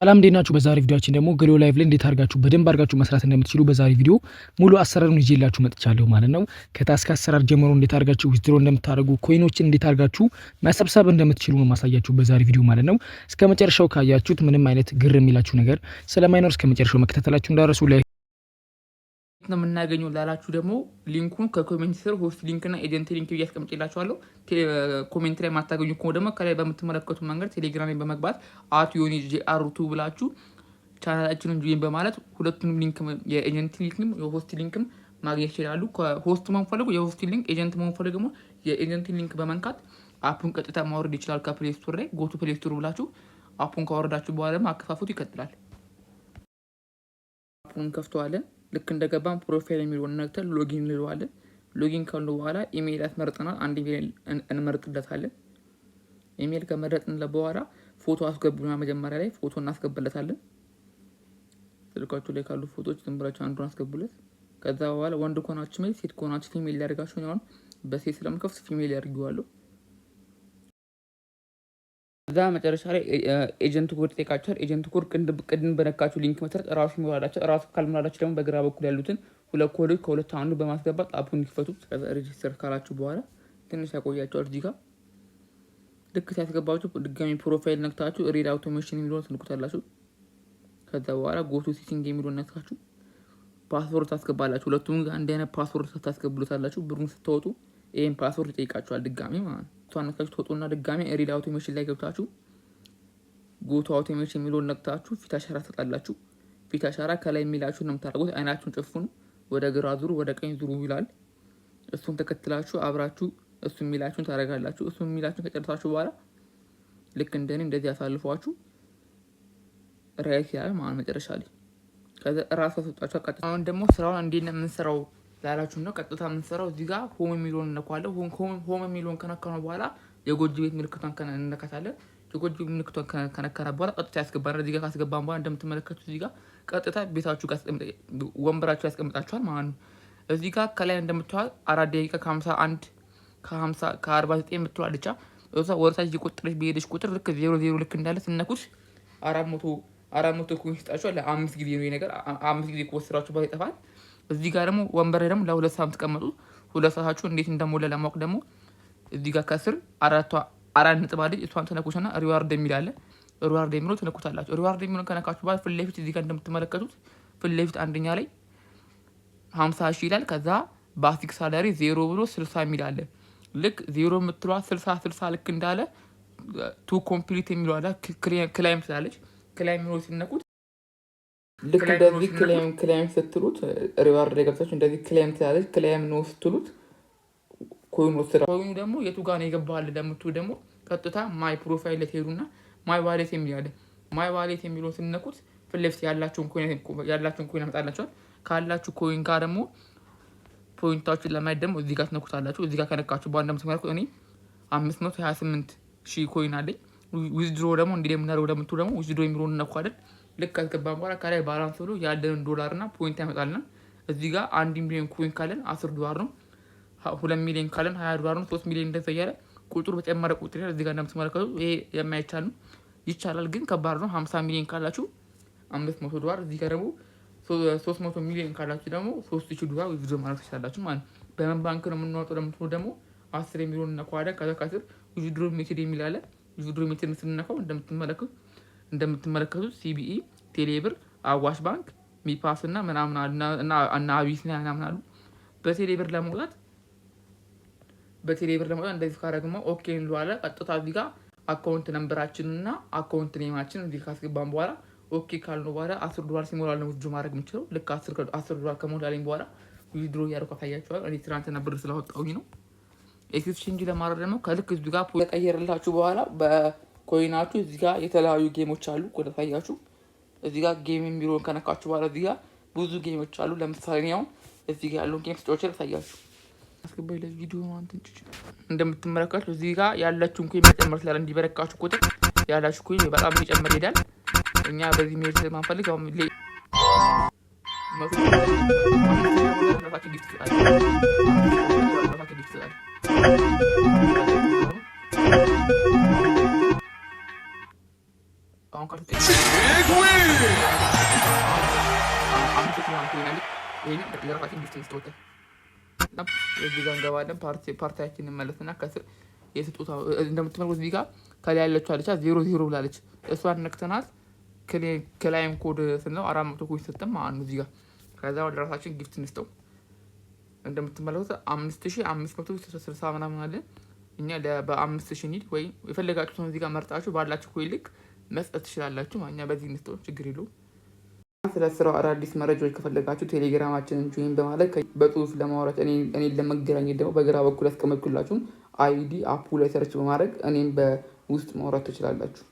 ሰላም እንዴት ናችሁ? በዛሬ ቪዲዮአችን ደግሞ ግሎ ላይቭ ላይ እንዴት አድርጋችሁ በደንብ አድርጋችሁ መስራት እንደምትችሉ በዛሬ ቪዲዮ ሙሉ አሰራሩን ይዤላችሁ መጥቻለሁ ማለት ነው። ከታስክ አሰራር ጀምሮ እንዴት አድርጋችሁ ዊዝድሮ እንደምታደርጉ ኮይኖችን እንዴት አድርጋችሁ መሰብሰብ እንደምትችሉ ነው ማሳያችሁ በዛሬ ቪዲዮ ማለት ነው። እስከ መጨረሻው ካያችሁት ምንም አይነት ግር የሚላችሁ ነገር ስለማይኖር እስከ መጨረሻው መከታተላችሁ እንዳረሱ ላይ ነው የምናገኘው ላላችሁ ደግሞ ሊንኩን ከኮሜንት ስር ሆስት ሊንክ እና ኤጀንት ሊንክ እያስቀምጬላችኋለሁ። ኮሜንት ላይ ማታገኙ ከሆነ ደግሞ ከላይ በምትመለከቱ መንገድ ቴሌግራም ላይ በመግባት @ዮኒጄአር2 ብላችሁ ቻናላችንን ጆይን በማለት ሁለቱንም ሊንክ የኤጀንት ሊንክም የሆስት ሊንክም ማግኘት ይችላሉ። ከሆስት መንፈልጉ የሆስት ሊንክ ኤጀንት መንፈልጉ ደግሞ የኤጀንት ሊንክ በመንካት አፑን ቀጥታ ማውረድ ይችላል። ከፕሌይ ስቶር ላይ ጎቱ ፕሌይ ስቶር ብላችሁ አፑን ካወረዳችሁ በኋላ ደግሞ አከፋፈቱ ይቀጥላል። አፑን ከፍተዋለን። ልክ እንደገባን ፕሮፋይል የሚለውን ነክተን ሎጊን እንለዋለን። ሎጊን ካሉ በኋላ ኢሜይል ያስመርጠናል። አንድ ኢሜይል እንመርጥለታለን። ኢሜይል ከመረጥንለት በኋላ ፎቶ አስገቡና መጀመሪያ ላይ ፎቶ እናስገባለታለን። ስልካችሁ ላይ ካሉ ፎቶዎች ዝም ብላችሁ አንዱን አስገቡለት። ከዛ በኋላ ወንድ ከሆናችሁ ሜል፣ ሴት ከሆናችሁ ፊሜል ያደርጋችሁ ነው። በሴት ስለምከፍት ፊሜል ያደርጋለሁ። እዛ መጨረሻ ላይ ኤጀንት ኮድ ጠይቃችኋል። ኤጀንት ኮድ ቅድም በነካችሁ ሊንክ መሰረት ራሱ ይሞላላችሁ። ራሱ ካልሞላላችሁ ደግሞ በግራ በኩል ያሉትን ሁለት ኮዶች ከሁለት አንዱ በማስገባት አፑን ይክፈቱት። ከዛ ሬጂስተር ካላችሁ በኋላ ትንሽ ያቆያችኋል። እዚህ ጋር ልክ ሲያስገባችሁ ድጋሚ ፕሮፋይል ነክታችሁ ሪድ አውቶሜሽን የሚለውን ትንኩታላችሁ። ከዛ በኋላ ጎቱ ሴቲንግ የሚለውን ነክታችሁ ፓስወርድ ታስገባላችሁ። ሁለቱም ጋር አንድ አይነት ፓስወርድ ታስገቡታላችሁ። ብሩን ስትወጡ ይሄን ፓስወርድ ይጠይቃችኋል ድጋሚ ማለት ነው። ታነካችሁ ተወጡና ድጋሚ ሪድ አውቶሜሽን ላይ ገብታችሁ ጎቱ አውቶሜሽን የሚለውን ነክታችሁ ፊት አሻራ ትሰጣላችሁ። ፊት አሻራ ከላይ የሚላችሁ ነው የምታደርጉት። አይናችሁን ጨፍኑ፣ ወደ ግራ ዙሩ፣ ወደ ቀኝ ዙሩ ይላል። እሱን ተከትላችሁ አብራችሁ እሱ የሚላችሁን ታደርጋላችሁ። እሱ የሚላችሁን ከጨረሳችሁ በኋላ ልክ እንደኔ እንደዚህ ያሳልፏችሁ ራይት ያለ ማለት መጨረሻ ላይ ከዛ ራሱ አስወጣችሁ። ቀጥታ አሁን ደግሞ ስራውን እንዴት ነው የምንሰራው ላላችሁ ነው። ቀጥታ የምንሰራው እዚህ ጋር ሆም የሚለውን እንነካዋለን። ሆም የሚለውን ከነካነው በኋላ የጎጆ ቤት ምልክቷን እንነካታለን። የጎጆ ቤት ምልክቷን ከነካና በኋላ ቀጥታ ያስገባናል። እዚህ ጋር ካስገባን በኋላ እንደምትመለከቱት እዚህ ጋር ቀጥታ ቤታችሁ ጋር ወንበራችሁ ያስቀምጣችኋል ማለት ነው። እዚህ ጋር ከላይ እንደምትዋል 4 ደቂቃ ከ49 የምትዋል ብቻ እዛ ወርታች እየቆጠረች በሄደች ቁጥር ልክ 00 ልክ እንዳለ ስነኩት 400 ኮይን ይሰጣችኋል። ለ5 ጊዜ ነው ነገር 5 ጊዜ ከወሰዳችሁ በኋላ ይጠፋል። እዚህ ጋር ደግሞ ወንበር ደግሞ ለ2 ሰዓት ተቀመጡ። 2 ሰዓታችሁ እንዴት እንደሞላ ለማወቅ ደግሞ እዚህ ጋር ከስር አራት ነጥብ አለች። እሷን ተነኩትና ሪዋርድ የሚል አለ። ሪዋርድ የሚለው ተነኩታላችሁ። ሪዋርድ የሚለው ከነካችሁ በኋላ ፊት ለፊት እዚህ ጋር እንደምትመለከቱት ፊት ለፊት አንደኛ ላይ 50 ሺህ ይላል። ከዛ ባሲክ ሳላሪ 0 ብሎ 60 የሚል አለ። ልክ 0 የምትሏ 60 ልክ እንዳለ ቱ ኮምፕሊት የሚለው አለ። ክላይም ስላለች ክላይም የሚለው ሲነኩት ልክ እንደዚህ ክላይም ስትሉት ሪዋርድ ላይ ገብታችሁ እንደዚህ ክላይም ትላለች። ክላይም ነው ስትሉት ኮይኑ ወስራ ኮይኑ ደግሞ የቱ ጋር ነው የገባል ለምትሉ ደግሞ ቀጥታ ማይ ፕሮፋይል ላይ ትሄዱና ማይ ዋሌት የሚል አለ። ማይ ዋሌት የሚለው ሲነኩት ፊት ለፊት ያላችሁን ኮይን ያመጣላችኋል። ካላችሁ ኮይን ጋር ደግሞ ፖይንታችሁን ለማየት ደግሞ እዚህ ጋር ትነኩታላችሁ። እዚህ ጋር ከነካችሁ በኋላ እንደምትመለከቱት እኔ 528,000 ኮይን አለኝ። ዊዝድሮ ደግሞ እንዴት የምናደርገው ለምትሉ ደግሞ ዊዝድሮ የሚለውን እንነካዋለን። ልክ ካስገባን በኋላ ከላይ ባላንስ ብሎ ያለንን ዶላር እና ፖይንት ያመጣልና እዚህ ጋር 1 ሚሊዮን ኮይን ካለን $10 ነው። 2 ሚሊዮን ካለን $20 ነው። 3 ሚሊዮን እንደዛ እያለ ቁጥሩ በጨመረ ቁጥር እዚህ ጋር እንደምትመለከቱ ይሄ የማይቻል ነው። ይቻላል ግን ከባድ ነው። 50 ሚሊዮን ካላችሁ $500፣ እዚህ ጋር ደግሞ 300 ሚሊዮን ካላችሁ ደግሞ $3000 ዊዝድሮ ማድረግ ትችላላችሁ ማለት ነው። በምን ባንክ ነው የምናወጣው ለምትሉ ደግሞ 10 ሚሊዮን እንነካዋለን። ከዛ ከስር ዊዝድሮ ሜትድ የሚል አለ። ዊዝድሮ ሜትድ ስንነካው እንደምትመለከቱት ሲቢኢ፣ ቴሌብር፣ አዋሽ ባንክ፣ ሚፓስ እና ምናምን እና አቢሲኒያ ምናምን አሉ። በቴሌብር ለመውጣት እንደዚህ ካደረግማ ኦኬ እንለዋለን። ቀጥታ እዚህ ጋር አካውንት ነምበራችንና አካውንት ኔማችን እዚህ ካስገባን በኋላ ኦኬ ካልነው በኋላ $10 ሲሞላል ነው ዊዝድሮ ማድረግ የምችለው። ልክ $10 ከሞላልኝ በኋላ ዊዝድሮ እያደረኩ አሳያችኋለሁ። እኔ ትናንትና ብር ስላወጣሁኝ ነው። ኤክስቼንጅ ለማድረግ ደግሞ ከልክ እዚህ ጋር ተቀየረላችሁ በኋላ ኮይናችሁ እዚህ ጋር የተለያዩ ጌሞች አሉ። ቆታያችሁ እዚህ ጋር ጌም የሚለውን ከነካችሁ በኋላ እዚህ ጋር ብዙ ጌሞች አሉ። ለምሳሌ ነው እዚህ ጋር ያለውን ጌም ስቶች ታያችሁ። አስገባይ ለቪዲዮ አንተን እንደምትመለከቱት እዚህ ጋር ያላችሁን ኮይን መጨመር ስላለ እንዲበረካችሁ ቁጥር ያላችሁ ኮይን በጣም እየጨመረ ይሄዳል። እኛ በዚህ ሜል ስለማንፈልግ አሁን ላይ አሁን ካልተ ለራሳችን ጊፍት እንስጠውታል። እዚህ ጋር እንገባለን። ፓርቲያችን እንመለስና ከስር የስጦታ እንደምትመለከቱት እዚህ ጋር ከላይ ያለችው አለች 00 ብላለች። እሷን ነክተናት ከላይም ኮድ ስንለው 400 ኮድ ሰጠን ማለት ነው። እዚህ ጋር ከዛ ወደ ራሳችን ጊፍት እንስጠው። እንደምትመለከቱት 5560 ምናምን አለ። እኛ በ5000 ኒድ ወይ የፈለጋችሁትን እዚህ ጋር መርጣችሁ ባላችሁ ኮይን ልክ መስጠት ትችላላችሁ። እኛ በዚህ እንስጠው፣ ችግር የለውም። ስለ ስራው አዳዲስ መረጃዎች ከፈለጋችሁ ቴሌግራማችንን ጆይን በማለት በጽሁፍ ለማውራት እኔን ለመገናኘት ደግሞ በግራ በኩል ያስቀመጥኩላችሁን አይዲ አፑ ላይ ሰርች በማድረግ እኔም በውስጥ ማውራት ትችላላችሁ።